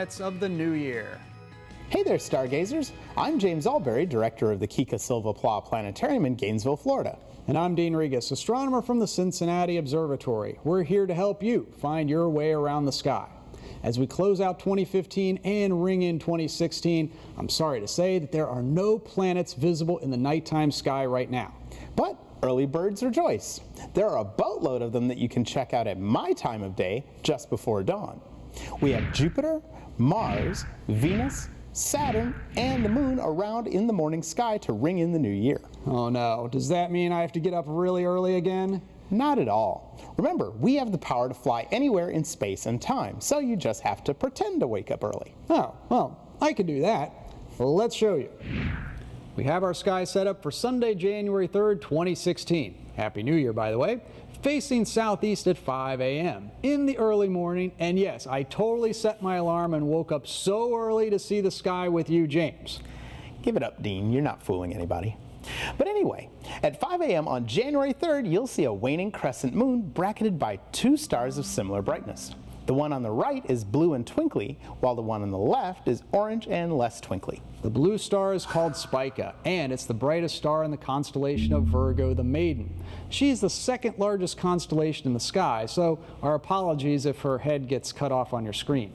planets of the new year. Hey there, stargazers. I'm James Albury, director of the Kika Silva Pla Planetarium in Gainesville, Florida. And I'm Dean Regas, astronomer from the Cincinnati Observatory. We're here to help you find your way around the sky. As we close out 2015 and ring in 2016, I'm sorry to say that there are no planets visible in the nighttime sky right now. But early birds rejoice. There are a boatload of them that you can check out at my time of day just before dawn. We have Jupiter, Mars, Venus, Saturn, and the Moon around in the morning sky to ring in the new year. Oh no, does that mean I have to get up really early again? Not at all. Remember, we have the power to fly anywhere in space and time, so you just have to pretend to wake up early. Oh, well, I can do that. Well, let's show you. We have our sky set up for Sunday, January 3rd, 2016. Happy New Year, by the way. Facing southeast at 5 a.m. in the early morning. And yes, I totally set my alarm and woke up so early to see the sky with you, James. Give it up, Dean. You're not fooling anybody. But anyway, at 5 a.m. on January 3rd, you'll see a waning crescent moon bracketed by two stars of similar brightness. The one on the right is blue and twinkly, while the one on the left is orange and less twinkly. The blue star is called Spica, and it's the brightest star in the constellation of Virgo the Maiden. She's the second largest constellation in the sky, so our apologies if her head gets cut off on your screen.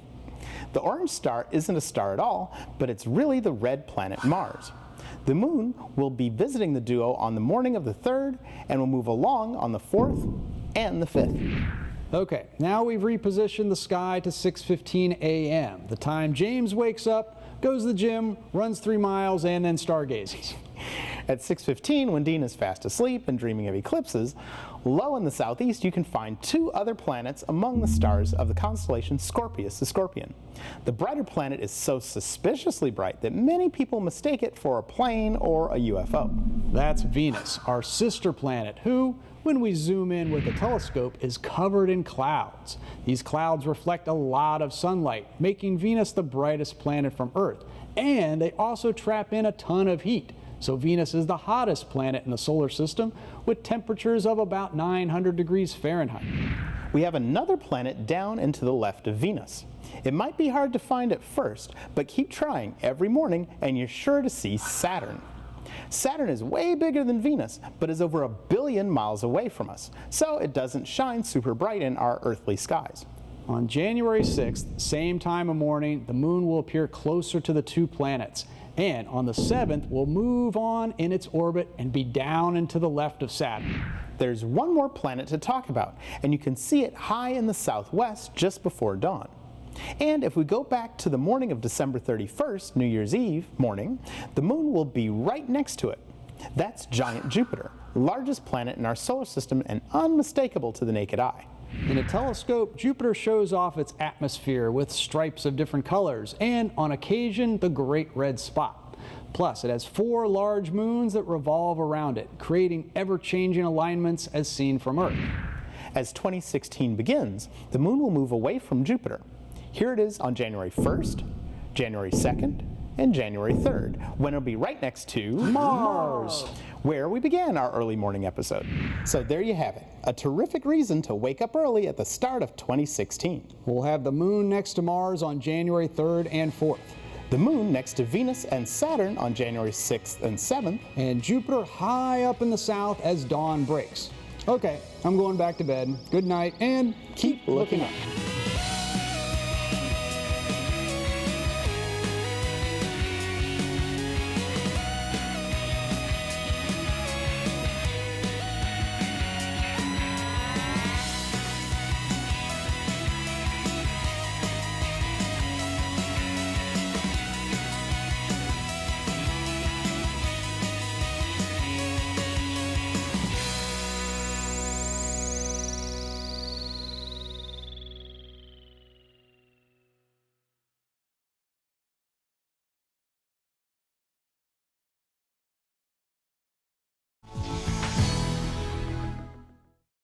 The orange star isn't a star at all, but it's really the red planet Mars. The moon will be visiting the duo on the morning of the 3rd and will move along on the 4th and the 5th. Okay, now we've repositioned the sky to 6:15 a.m., the time James wakes up, goes to the gym, runs 3 miles, and then stargazes. At 6:15, when Dean is fast asleep and dreaming of eclipses, low in the southeast you can find 2 other planets among the stars of the constellation Scorpius the Scorpion. The brighter planet is so suspiciously bright that many people mistake it for a plane or a UFO. That's Venus, our sister planet, who, when we zoom in with a telescope, is covered in clouds. These clouds reflect a lot of sunlight, making Venus the brightest planet from Earth. And they also trap in a ton of heat. So Venus is the hottest planet in the solar system, with temperatures of about 900 degrees Fahrenheit. We have another planet down and to the left of Venus. It might be hard to find at first, but keep trying every morning and you're sure to see Saturn. Saturn is way bigger than Venus, but is over 1 billion miles away from us, so it doesn't shine super bright in our earthly skies. On January 6th, same time of morning, the moon will appear closer to the 2 planets. And on the 7th, will move on in its orbit and be down and to the left of Saturn. There's one more planet to talk about, and you can see it high in the southwest just before dawn. And if we go back to the morning of December 31st, New Year's Eve morning, the moon will be right next to it. That's giant Jupiter, largest planet in our solar system and unmistakable to the naked eye. In a telescope, Jupiter shows off its atmosphere with stripes of different colors and, on occasion, the Great Red Spot. Plus, it has 4 large moons that revolve around it, creating ever-changing alignments as seen from Earth. As 2016 begins, the moon will move away from Jupiter. Here it is on January 1st, January 2nd, and January 3rd, when it'll be right next to Mars, where we began our early morning episode. So there you have it, a terrific reason to wake up early at the start of 2016. We'll have the moon next to Mars on January 3rd and 4th. The moon next to Venus and Saturn on January 6th and 7th. And Jupiter high up in the south as dawn breaks. Okay, I'm going back to bed. Good night and keep looking up.